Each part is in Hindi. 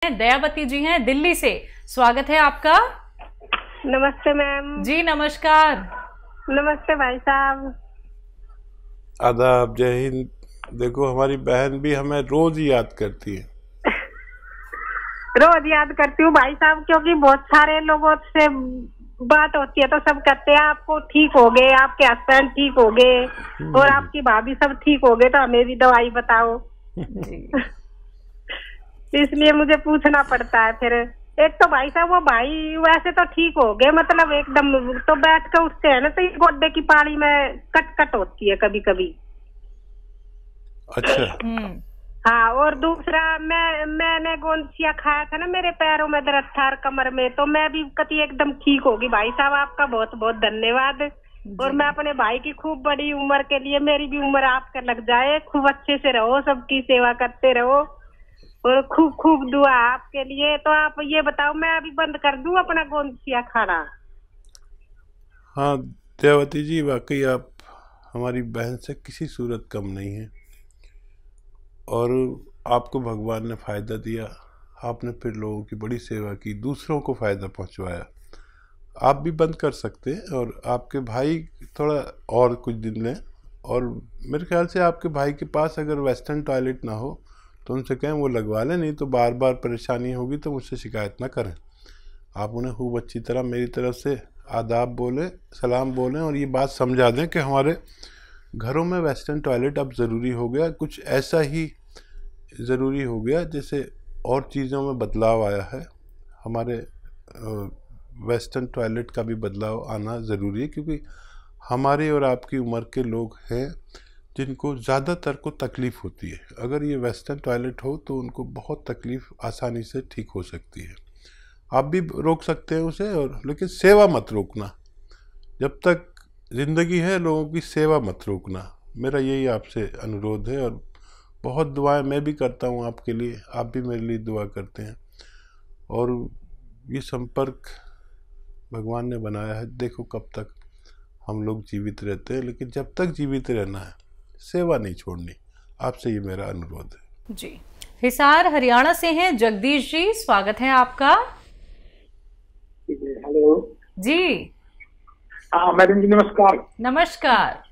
दयावती जी हैं दिल्ली से। स्वागत है आपका। नमस्ते मैम। जी नमस्कार। नमस्ते भाई साहब। आदाब, जय हिंद। देखो हमारी बहन भी हमें रोज याद करती है। रोज याद करती हूँ भाई साहब, क्योंकि बहुत सारे लोगों से बात होती है तो सब कहते हैं आपको ठीक हो गए, आपके हस्बैंड ठीक हो गए और आपकी भाभी सब ठीक हो गए, तो हमें भी दवाई बताओ। इसलिए मुझे पूछना पड़ता है। फिर एक तो भाई साहब वो भाई वैसे तो ठीक हो गए, मतलब एकदम, तो बैठ के उठते हैं ना तो ये गोड्डे की पाड़ी में कट कट होती है कभी कभी। अच्छा। हाँ, और दूसरा मैंने गोंदसिया खाया था ना, मेरे पैरों में दर्द था और कमर में, तो मैं भी कति एकदम ठीक होगी। भाई साहब आपका बहुत बहुत धन्यवाद। और मैं अपने भाई की खूब बड़ी उम्र के लिए, मेरी भी उम्र आपका लग जाए, खूब अच्छे से रहो, सबकी सेवा करते रहो और खूब खूब दुआ आपके लिए। तो आप ये बताओ, मैं अभी बंद कर दूं अपना गोंदसिया खाना? हाँ दयावती जी, वाकई आप हमारी बहन से किसी सूरत कम नहीं है और आपको भगवान ने फ़ायदा दिया। आपने फिर लोगों की बड़ी सेवा की, दूसरों को फ़ायदा पहुंचवाया। आप भी बंद कर सकते हैं और आपके भाई थोड़ा और कुछ दिन लें। और मेरे ख्याल से आपके भाई के पास अगर वेस्टर्न टॉयलेट ना हो तो उनसे कहें वो लगवा लें, नहीं तो बार बार परेशानी होगी तो मुझसे शिकायत ना करें। आप उन्हें खूब अच्छी तरह मेरी तरफ से आदाब बोलें, सलाम बोलें और ये बात समझा दें कि हमारे घरों में वेस्टर्न टॉयलेट अब ज़रूरी हो गया, कुछ ऐसा ही ज़रूरी हो गया जैसे और चीज़ों में बदलाव आया है। हमारे वेस्टर्न टॉयलेट का भी बदलाव आना ज़रूरी है, क्योंकि हमारे और आपकी उम्र के लोग हैं जिनको ज़्यादातर को तकलीफ़ होती है। अगर ये वेस्टर्न टॉयलेट हो तो उनको बहुत तकलीफ़ आसानी से ठीक हो सकती है। आप भी रोक सकते हैं उसे, और लेकिन सेवा मत रोकना। जब तक ज़िंदगी है लोगों की सेवा मत रोकना। मेरा यही आपसे अनुरोध है। और बहुत दुआएं मैं भी करता हूं आपके लिए, आप भी मेरे लिए दुआ करते हैं। और ये संपर्क भगवान ने बनाया है। देखो कब तक हम लोग जीवित रहते हैं, लेकिन जब तक जीवित रहना है सेवा नहीं छोड़नी। आपसे ये मेरा अनुरोध है जी। हिसार हरियाणा से हैं जगदीश जी, स्वागत है आपका। हेलो जी। हाँ मैडम जी नमस्कार। नमस्कार।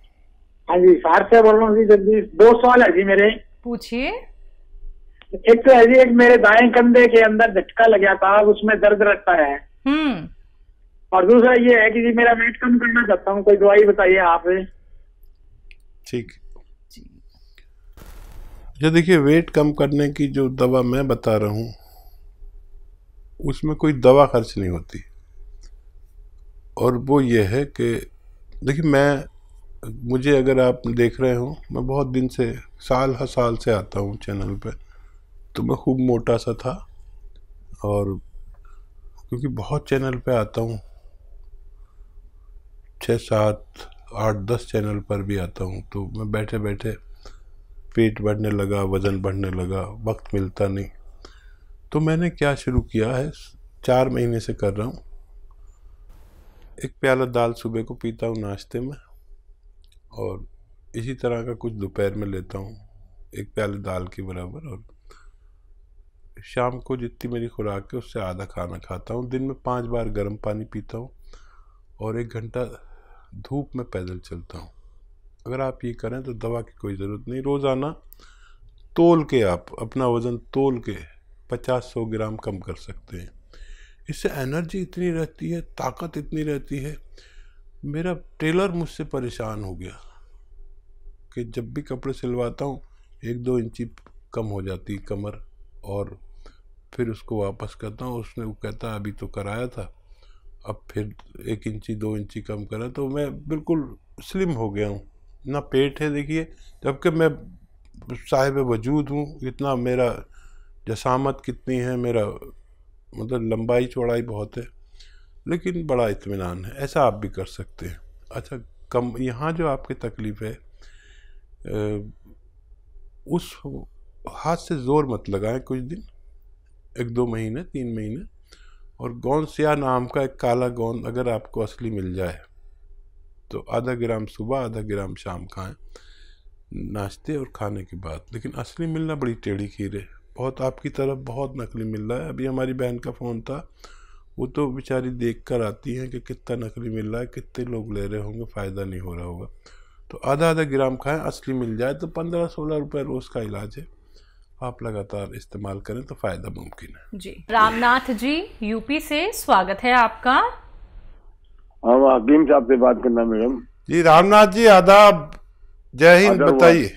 हाँ जी, हिसार से बोल रहा हूँ जी जगदीश। 2 सवाल है जी मेरे। पूछिए। एक तो है जी, एक मेरे दाएं कंधे के अंदर झटका लग गया था, उसमें दर्द रहता है। और दूसरा ये है कि जी मेरा वेट कम करना चाहता हूँ, कोई दवाई बताइए आप। ठीक। ये देखिए, वेट कम करने की जो दवा मैं बता रहा हूँ उसमें कोई दवा खर्च नहीं होती। और वो ये है कि देखिए, मुझे अगर आप देख रहे हो, मैं बहुत दिन से साल हर साल से आता हूँ चैनल पे, तो मैं खूब मोटा सा था। और क्योंकि बहुत चैनल पे आता हूँ, 6, 7, 8, 10 चैनल पर भी आता हूँ, तो मैं बैठे बैठे पेट बढ़ने लगा, वज़न बढ़ने लगा, वक्त मिलता नहीं। तो मैंने क्या शुरू किया है, 4 महीने से कर रहा हूँ। 1 प्याला दाल सुबह को पीता हूँ नाश्ते में, और इसी तरह का कुछ दोपहर में लेता हूँ, 1 प्याले दाल के बराबर। और शाम को जितनी मेरी खुराक है उससे आधा खाना खाता हूँ। दिन में 5 बार गर्म पानी पीता हूँ और 1 घंटा धूप में पैदल चलता हूँ। अगर आप ये करें तो दवा की कोई ज़रूरत नहीं। रोज़ाना तोल के आप अपना वज़न तोल के 50-100 ग्राम कम कर सकते हैं। इससे एनर्जी इतनी रहती है, ताकत इतनी रहती है। मेरा टेलर मुझसे परेशान हो गया कि जब भी कपड़े सिलवाता हूँ 1-2 इंची कम हो जाती कमर, और फिर उसको वापस करता हूँ। उसने वो कहता अभी तो कराया था, अब फिर 1 इंची 2 इंची कम करा, तो मैं बिल्कुल स्लिम हो गया हूँ। ना पेट है देखिए, जबकि मैं साहिब वजूद हूँ। इतना मेरा जसामत कितनी है, मेरा मतलब लंबाई चौड़ाई बहुत है, लेकिन बड़ा इत्मीनान है। ऐसा आप भी कर सकते हैं। अच्छा, कम यहाँ जो आपकी तकलीफ़ है, उस हाथ से ज़ोर मत लगाएं कुछ दिन, 1-2 महीने 3 महीने। और गोंदसिया नाम का एक काला गोंद अगर आपको असली मिल जाए तो आधा ग्राम सुबह, आधा ग्राम शाम खाएं नाश्ते और खाने के बाद। लेकिन असली मिलना बड़ी टेढ़ी खीर है। बहुत आपकी तरफ बहुत नकली मिल रहा है। अभी हमारी बहन का फ़ोन था, वो तो बेचारी देख कर आती हैं कि कितना नकली मिल रहा है, कितने लोग ले रहे होंगे, फ़ायदा नहीं हो रहा होगा। तो आधा आधा ग्राम खाएं, असली मिल जाए तो 15-16 रुपये रोज़ का इलाज है। आप लगातार इस्तेमाल करें तो फ़ायदा मुमकिन है जी। रामनाथ जी यूपी से, स्वागत है आपका। हम हकीम साहब से बात करना मैडम। जी रामनाथ जी आदाब, जय हिंद। बताइए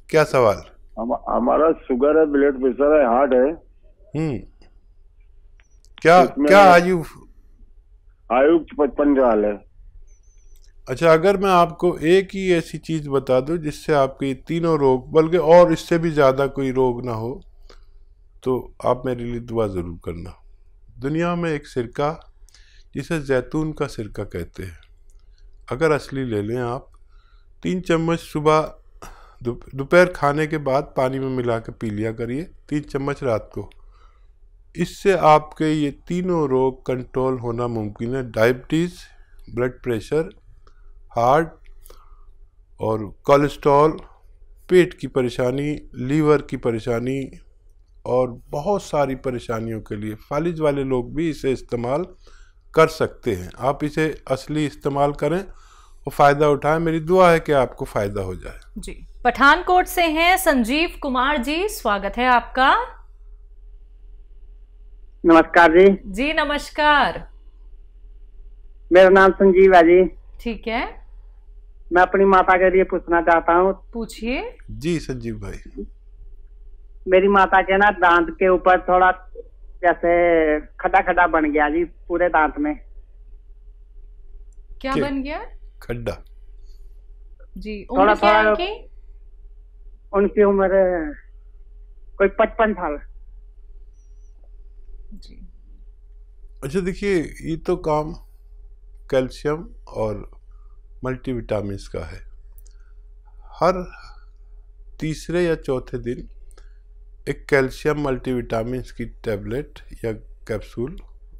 क्या सवाल? हमारा शुगर है, ब्लड प्रेशर है, हार्ट है। क्या आयु? 55 साल है। अच्छा, अगर मैं आपको एक ही ऐसी चीज बता दूं जिससे आपके तीनों रोग, बल्कि और इससे भी ज्यादा कोई रोग ना हो, तो आप मेरे लिए दुआ जरूर करना। दुनिया में एक सिरका जिसे जैतून का सिरका कहते हैं, अगर असली ले लें आप, 3 चम्मच सुबह दोपहर खाने के बाद पानी में मिला के पी लिया करिए, 3 चम्मच रात को। इससे आपके ये तीनों रोग कंट्रोल होना मुमकिन है। डायबिटीज़, ब्लड प्रेशर, हार्ट और कोलेस्ट्रॉल, पेट की परेशानी, लीवर की परेशानी और बहुत सारी परेशानियों के लिए फालिज वाले लोग भी इसे इस्तेमाल कर सकते हैं। आप इसे असली इस्तेमाल करें और फ़ायदा उठाएं। मेरी दुआ है कि आपको फ़ायदा हो जाए। जी। पठानकोट से हैं संजीव कुमार जी, स्वागत है आपका। नमस्कार जी। जी नमस्कार। मेरा नाम संजीव है जी। ठीक है, मैं अपनी माता के लिए पूछना चाहता हूँ। पूछिए। जी संजीव भाई। मेरी माता के ना दांत के ऊपर थोड़ा जैसे खड्डा खड्डा बन गया जी, पूरे दांत में। क्या बन गया? खड्डा। जी। उम्र क्या है उनकी? उनकी उम्र कोई 55 साल। जी। अच्छा देखिए, ये तो काम कैल्शियम और मल्टीविटामिन्स का है। हर तीसरे या चौथे दिन एक कैल्शियम मल्टीविटामिन्स की टैबलेट या कैप्सूल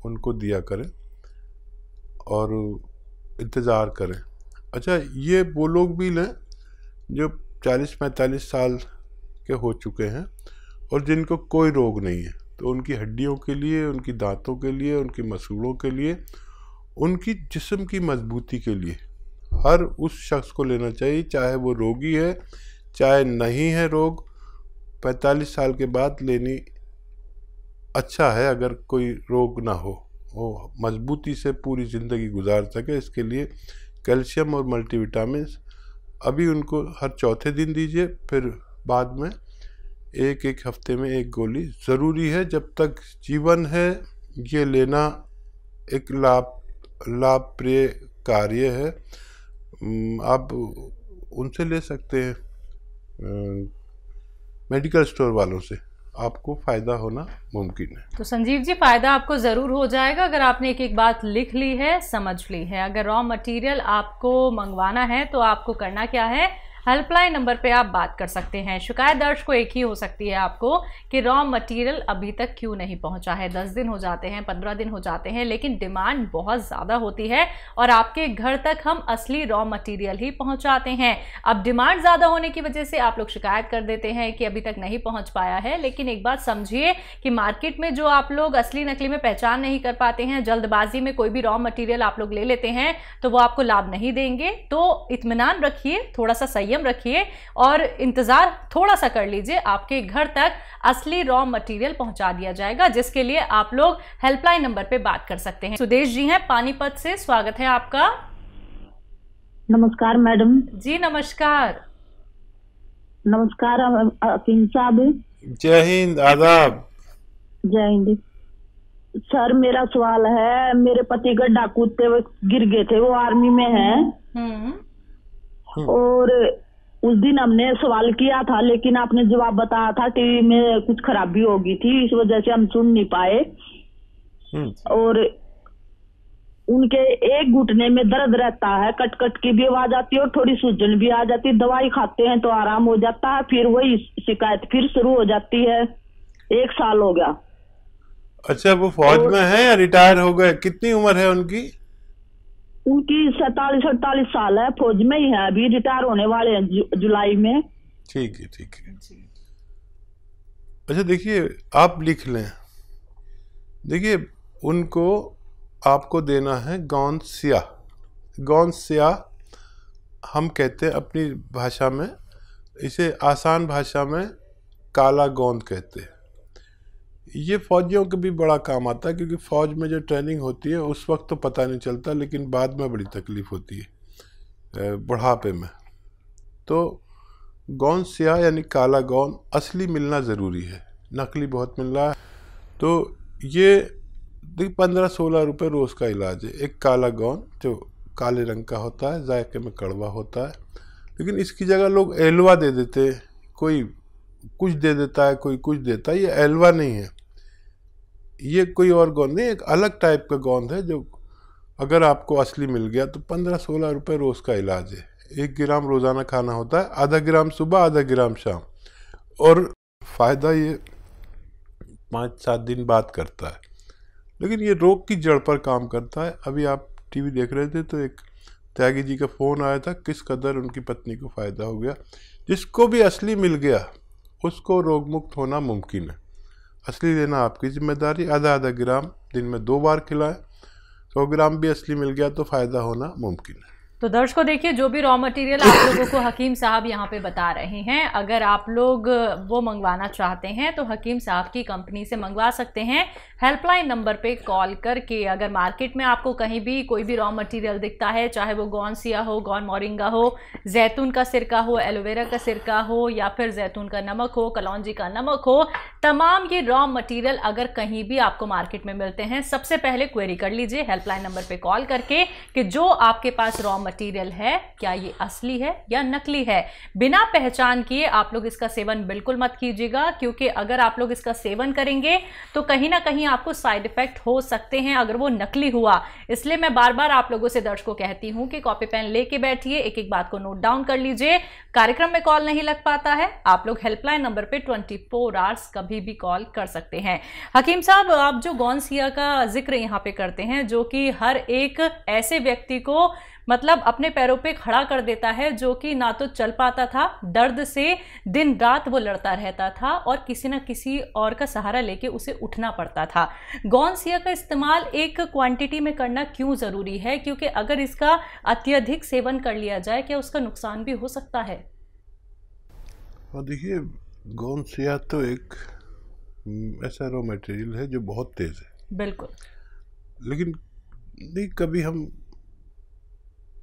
उनको दिया करें और इंतज़ार करें। अच्छा, ये वो लोग भी लें जो 40-45 साल के हो चुके हैं और जिनको कोई रोग नहीं है, तो उनकी हड्डियों के लिए, उनकी दांतों के लिए, उनकी मसूड़ों के लिए, उनकी जिस्म की मजबूती के लिए हर उस शख्स को लेना चाहिए, चाहे वो रोगी है चाहे नहीं है रोग। 45 साल के बाद लेनी अच्छा है, अगर कोई रोग ना हो, वो मजबूती से पूरी ज़िंदगी गुजार सके। इसके लिए कैल्शियम और मल्टीविटामिन्स अभी उनको हर चौथे दिन दीजिए, फिर बाद में एक हफ्ते में 1 गोली ज़रूरी है। जब तक जीवन है ये लेना एक लाभप्रिय कार्य है। आप उनसे ले सकते हैं, मेडिकल स्टोर वालों से, आपको फ़ायदा होना मुमकिन है। तो संजीव जी, फ़ायदा आपको ज़रूर हो जाएगा अगर आपने एक बात लिख ली है, समझ ली है। अगर रॉ मटेरियल आपको मंगवाना है तो आपको करना क्या है, हेल्पलाइन नंबर पे आप बात कर सकते हैं। शिकायत दर्ज को एक ही हो सकती है आपको कि रॉ मटेरियल अभी तक क्यों नहीं पहुंचा है। 10 दिन हो जाते हैं, 15 दिन हो जाते हैं, लेकिन डिमांड बहुत ज़्यादा होती है और आपके घर तक हम असली रॉ मटेरियल ही पहुंचाते हैं। अब डिमांड ज़्यादा होने की वजह से आप लोग शिकायत कर देते हैं कि अभी तक नहीं पहुँच पाया है, लेकिन एक बात समझिए कि मार्केट में जो आप लोग असली नकली में पहचान नहीं कर पाते हैं, जल्दबाजी में कोई भी रॉ मटेरियल आप लोग ले लेते हैं, तो वो आपको लाभ नहीं देंगे। तो इत्मीनान रखिए, थोड़ा सा संयम रखिए और इंतजार थोड़ा सा कर लीजिए, आपके घर तक असली रॉ मटेरियल पहुंचा दिया जाएगा, जिसके लिए आप लोग हेल्पलाइन नंबर पे बात कर सकते हैं। सुदेश जी हैं पानीपत से, स्वागत है आपका। नमस्कार मैडम जी नमस्कार। नमस्कार हकीम साहब। जय हिंद, आदाब। जय हिंद सर। मेरा सवाल है, मेरे पति गड्ढा कूदते हुए गिर गए थे, वो आर्मी में हैं और उस दिन हमने सवाल किया था, लेकिन आपने जवाब बताया था टीवी में कुछ खराबी हो गई थी, इस वजह से हम सुन नहीं पाए। और उनके एक घुटने में दर्द रहता है, कट कट की भी आवाज आती है और थोड़ी सूजन भी आ जाती है। दवाई खाते हैं तो आराम हो जाता है, फिर वही शिकायत फिर शुरू हो जाती है। 1 साल हो गया। अच्छा, वो फौज में है या रिटायर हो गए? कितनी उम्र है उनकी? उनकी 47-48 साल है, फौज में ही है, अभी रिटायर होने वाले हैं जुलाई में। ठीक है, ठीक है। अच्छा देखिए, आप लिख लें। देखिए, उनको आपको देना है गोंद स्याह। गोंद स्याह हम कहते हैं अपनी भाषा में, इसे आसान भाषा में काला गोंद कहते हैं। ये फौजियों के भी बड़ा काम आता है, क्योंकि फ़ौज में जो ट्रेनिंग होती है उस वक्त तो पता नहीं चलता, लेकिन बाद में बड़ी तकलीफ़ होती है बुढ़ापे में। तो गोंद स्याह यानी काला गोंद असली मिलना ज़रूरी है, नकली बहुत मिल रहा है। तो ये 15-16 रुपये रोज़ का इलाज है। एक काला गोंद जो काले रंग का होता है, जायके में कड़वा होता है, लेकिन इसकी जगह लोग एलवा दे देते हैं। कोई कुछ दे देता है, कोई कुछ देता है। ये एलवा नहीं है, ये कोई और गोंद नहीं, एक अलग टाइप का गोंद है, जो अगर आपको असली मिल गया तो 15-16 रुपये रोज़ का इलाज है। 1 ग्राम रोज़ाना खाना होता है, आधा ग्राम सुबह, आधा ग्राम शाम, और फ़ायदा ये 5-7 दिन बाद करता है, लेकिन ये रोग की जड़ पर काम करता है। अभी आप टीवी देख रहे थे तो एक त्यागी जी का फ़ोन आया था, किस कदर उनकी पत्नी को फ़ायदा हो गया। जिसको भी असली मिल गया उसको रोग मुक्त होना मुमकिन है। असली लेना आपकी जिम्मेदारी, आधा ग्राम दिन में 2 बार खिलाएं। 100 ग्राम भी असली मिल गया तो फ़ायदा होना मुमकिन है। तो दर्शकों देखिए, जो भी रॉ मटेरियल आप लोगों को हकीम साहब यहाँ पे बता रहे हैं, अगर आप लोग वो मंगवाना चाहते हैं तो हकीम साहब की कंपनी से मंगवा सकते हैं। हेल्पलाइन नंबर पे कॉल करके। अगर मार्केट में आपको कहीं भी कोई भी रॉ मटेरियल दिखता है, चाहे वो गोंद स्याह हो, गोंद मोरिंगा हो, जैतून का सिरका हो, एलोवेरा का सिरका हो, या फिर जैतून का नमक हो, कलौंजी का नमक हो, तमाम ये रॉ मटेरियल अगर कहीं भी आपको मार्केट में मिलते हैं, सबसे पहले क्वेरी कर लीजिए हेल्पलाइन नंबर पे कॉल करके कि जो आपके पास रॉ मटेरियल है क्या ये असली है या नकली है। बिना पहचान किए आप लोग इसका सेवन बिल्कुल मत कीजिएगा, क्योंकि अगर आप लोग इसका सेवन करेंगे तो कहीं ना कहीं आपको साइड इफेक्ट हो सकते हैं अगर वो नकली हुआ। इसलिए मैं बार बार आप लोगों से दर्शकों कहती हूं कि कॉपी पेन लेके बैठिए, एक एक बात को नोट डाउन कर लीजिए। कार्यक्रम में कॉल नहीं लग पाता है, आप लोग हेल्पलाइन नंबर पे 24 आवर्स कभी भी कॉल कर सकते हैं। हकीम साहब, आप जो गोंद स्याह का जिक्र यहाँ पे करते हैं, जो कि हर एक ऐसे व्यक्ति को मतलब अपने पैरों पे खड़ा कर देता है, जो कि ना तो चल पाता था, दर्द से दिन रात वो लड़ता रहता था और किसी ना किसी और का सहारा लेके उसे उठना पड़ता था। गोंद स्याह का इस्तेमाल एक क्वांटिटी में करना क्यों ज़रूरी है, क्योंकि अगर इसका अत्यधिक सेवन कर लिया जाए क्या उसका नुकसान भी हो सकता है? और देखिए, गोंद स्याह तो एक ऐसा रॉ मटेरियल है जो बहुत तेज़ है। बिल्कुल। लेकिन नहीं, कभी हम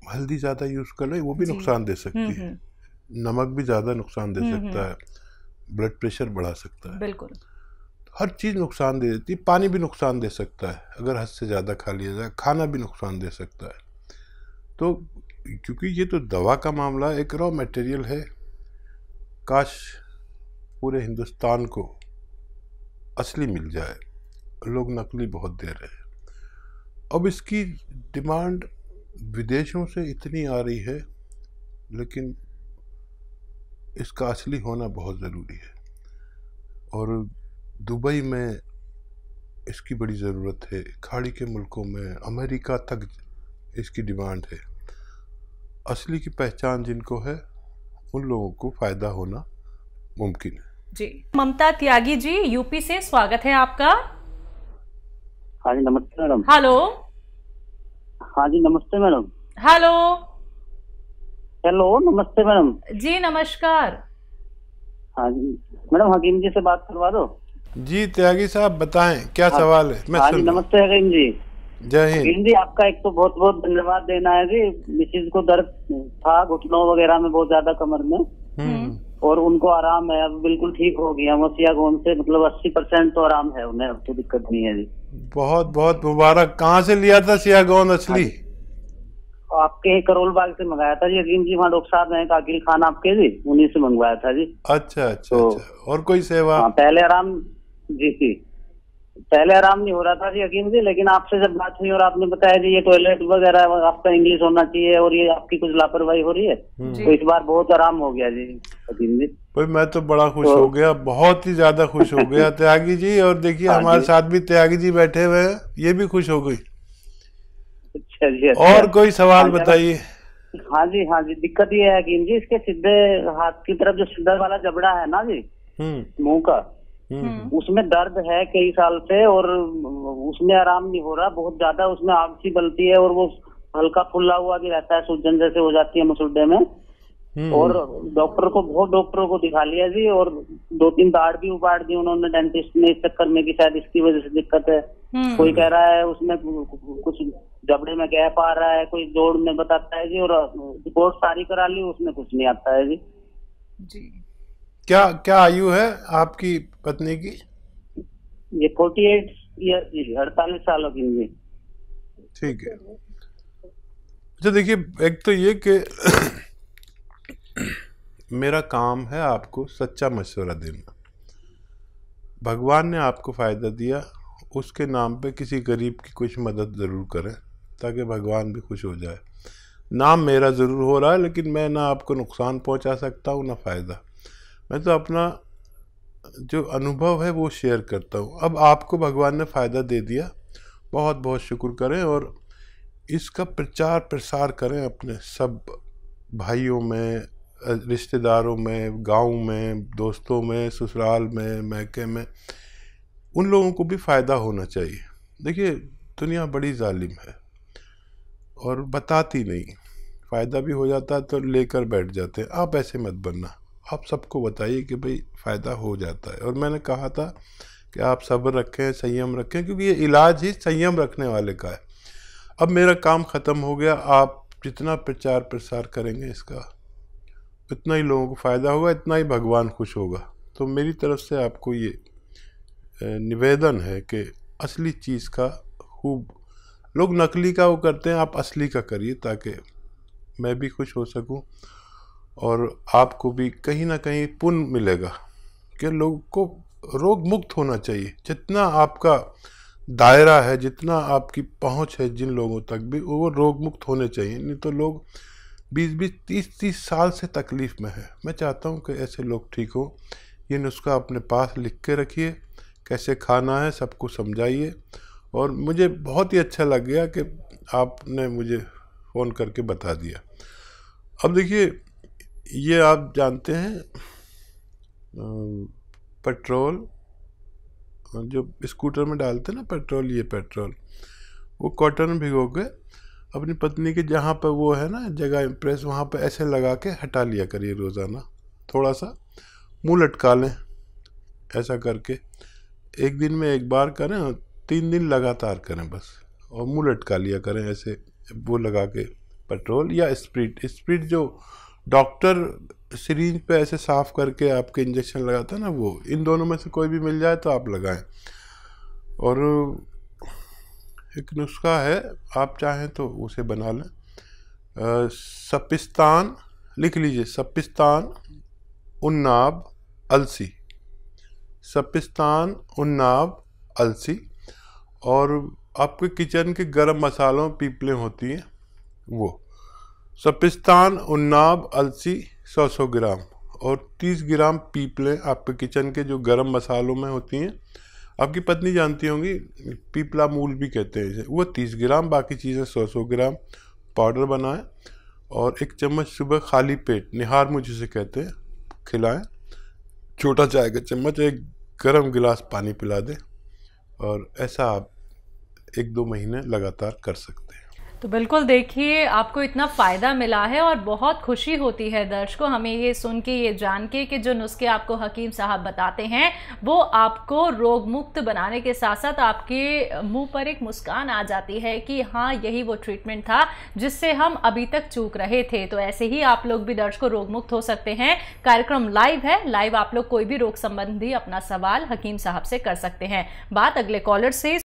हल्दी ज़्यादा यूज़ कर लें वो भी नुकसान दे सकती है। नमक भी ज़्यादा नुकसान दे सकता है, ब्लड प्रेशर बढ़ा सकता है। बिल्कुल। हर चीज़ नुकसान दे देती है। पानी भी नुकसान दे सकता है अगर हद से ज़्यादा खा लिया जाए। खाना भी नुकसान दे सकता है। तो क्योंकि ये तो दवा का मामला एक रॉ मटेरियल है, काश पूरे हिंदुस्तान को असली मिल जाए। लोग नकली बहुत दे रहे हैं। अब इसकी डिमांड विदेशों से इतनी आ रही है, लेकिन इसका असली होना बहुत ज़रूरी है। और दुबई में इसकी बड़ी ज़रूरत है, खाड़ी के मुल्कों में, अमेरिका तक इसकी डिमांड है। असली की पहचान जिनको है उन लोगों को फ़ायदा होना मुमकिन है। जी। ममता त्यागी जी यूपी से, स्वागत है आपका। हाँ जी, नमस्ते मैडम। हेलो। हाँ जी, नमस्ते मैडम। हेलो। हेलो, नमस्ते मैडम जी। नमस्कार। हाँ जी मैडम, हकीम जी से बात करवा दो। जी त्यागी साहब बताएं, क्या सवाल है? मैं सुन। नमस्ते हकीम जी। जय हिंद। हकीम जी, आपका एक तो बहुत बहुत धन्यवाद देना है जी। मिसिज को दर्द था घुटनों वगैरह में बहुत ज्यादा, कमर में, और उनको आराम है, अब बिल्कुल ठीक हो गया। स्याह गोंद से मतलब 80% तो आराम है उन्हें, अब तो दिक्कत नहीं है जी। बहुत बहुत मुबारक। कहाँ से लिया था स्याह गोंद असली? आपके करोल बाग से मंगाया था जी हकीम जी। वहाँ डॉक्टर साहब हैं काकिल खान आपके जी, उन्हीं से मंगवाया था जी। अच्छा अच्छा, तो, अच्छा। और कोई सेवा? पहले आराम जी, पहले आराम नहीं हो रहा था जी हकीम जी, लेकिन आपसे जब बात हुई और आपने बताया जी ये टॉयलेट वगैरह आपका इंग्लिश होना चाहिए और ये आपकी कुछ लापरवाही हो रही है, तो इस बार बहुत आराम हो गया जी हकीम जी। भाई मैं तो बड़ा खुश हो गया, बहुत ही ज्यादा खुश हो गया त्यागी जी। और देखिए हमारे साथ भी त्यागी जी बैठे हुए हैं, ये भी खुश हो गई। अच्छा जी। और कोई सवाल बताइए। हाँ जी, दिक्कत ये है हकीम जी, इसके सीधे हाथ की तरफ जो सीधा वाला जबड़ा है ना जी मुंह का, उसमें दर्द है कई साल से और उसमें आराम नहीं हो रहा, बहुत ज्यादा उसमें आग सी बलती है और वो हल्का फुल्ला हुआ भी रहता है, सूजन जैसे हो जाती है मसूड़े में। और बहुत डॉक्टरों को दिखा लिया जी, और 2-3 दाढ़ भी उपाड़ दी उन्होंने डेंटिस्ट ने, इस चक्कर में कि शायद इसकी वजह से दिक्कत है। कोई कह रहा है उसमें कुछ जबड़े में गैप आ रहा है, कोई जोड़ में बताता है जी, और रिपोर्ट सारी करा ली, उसमें कुछ नहीं आता है जी। क्या आयु है आपकी पत्नी की? ये 48 ईयर जी, 48 सालों की जी। ठीक है। अच्छा देखिए, एक तो ये कि मेरा काम है आपको सच्चा मशवरा देना। भगवान ने आपको फ़ायदा दिया, उसके नाम पे किसी गरीब की कुछ मदद ज़रूर करें ताकि भगवान भी खुश हो जाए। नाम मेरा ज़रूर हो रहा है, लेकिन मैं ना आपको नुकसान पहुंचा सकता हूं ना फ़ायदा। मैं तो अपना जो अनुभव है वो शेयर करता हूं। अब आपको भगवान ने फ़ायदा दे दिया, बहुत बहुत शुक्र करें और इसका प्रचार प्रसार करें अपने सब भाइयों में, रिश्तेदारों में, गांव में, दोस्तों में, ससुराल में, मैके में। उन लोगों को भी फ़ायदा होना चाहिए। देखिए दुनिया बड़ी जालिम है और बताती नहीं, फ़ायदा भी हो जाता है तो लेकर बैठ जाते हैं। आप ऐसे मत बनना, आप सबको बताइए कि भाई फ़ायदा हो जाता है। और मैंने कहा था कि आप सब्र रखें, संयम रखें, क्योंकि ये इलाज ही संयम रखने वाले का है। अब मेरा काम ख़त्म हो गया, आप जितना प्रचार प्रसार करेंगे इसका उतना ही लोगों को फ़ायदा होगा, इतना ही भगवान खुश होगा। तो मेरी तरफ से आपको ये निवेदन है कि असली चीज़ का खूब, लोग नकली का वो करते हैं, आप असली का करिए ताकि मैं भी खुश हो सकूं और आपको भी कहीं ना कहीं पुण्य मिलेगा कि लोगों को रोग मुक्त होना चाहिए। जितना आपका दायरा है, जितना आपकी पहुंच है जिन लोगों तक भी, वो रोग मुक्त होने चाहिए। नहीं तो लोग 20-20, 30-30 साल से तकलीफ़ में है। मैं चाहता हूं कि ऐसे लोग ठीक हो। ये नुस्खा अपने पास लिख के रखिए, कैसे खाना है सबको समझाइए। और मुझे बहुत ही अच्छा लग गया कि आपने मुझे फ़ोन करके बता दिया। अब देखिए, ये आप जानते हैं पेट्रोल जो स्कूटर में डालते हैं ना पेट्रोल, ये पेट्रोल वो कॉटन में भिगो के अपनी पत्नी के जहाँ पर वो है ना जगह इम्प्रेस, वहाँ पर ऐसे लगा के हटा लिया करिए रोज़ाना। थोड़ा सा मुंह लटका लें, ऐसा करके 1 दिन में 1 बार करें और 3 दिन लगातार करें बस, और मुंह लटका लिया करें ऐसे वो लगा के पेट्रोल या स्प्रिट जो डॉक्टर सिरिंज पे ऐसे साफ करके आपके इंजेक्शन लगाता है ना, वो इन दोनों में से कोई भी मिल जाए तो आप लगाएं। और एक नुस्खा है, आप चाहें तो उसे बना लें। सपिस्तान लिख लीजिए, सपिस्तान उन्नाब अलसी, सपिस्तान उन्नाब अलसी। और आपके किचन के गरम मसालों पीपलें होती हैं, वो सपिस्तान उन्नाब अलसी 100 ग्राम और 30 ग्राम पीपलें आपके किचन के जो गरम मसालों में होती हैं। आपकी पत्नी जानती होंगी, पीपला मूल भी कहते हैं इसे, वो 30 ग्राम, बाकी चीज़ें 100 ग्राम पाउडर बनाएं और 1 चम्मच सुबह खाली पेट, निहार मुझे से कहते हैं, खिलाएं। छोटा चाय का चम्मच 1 गर्म गिलास पानी पिला दें। और ऐसा आप 1-2 महीने लगातार कर सकते हैं। तो बिल्कुल देखिए, आपको इतना फ़ायदा मिला है और बहुत खुशी होती है दर्शकों हमें ये सुन के, ये जान के कि जो नुस्खे आपको हकीम साहब बताते हैं वो आपको रोग मुक्त बनाने के साथ साथ आपके मुंह पर एक मुस्कान आ जाती है कि हाँ यही वो ट्रीटमेंट था जिससे हम अभी तक चूक रहे थे। तो ऐसे ही आप लोग भी दर्शकों रोग मुक्त हो सकते हैं। कार्यक्रम लाइव है, लाइव आप लोग कोई भी रोग संबंधी अपना सवाल हकीम साहब से कर सकते हैं। बात अगले कॉलर से।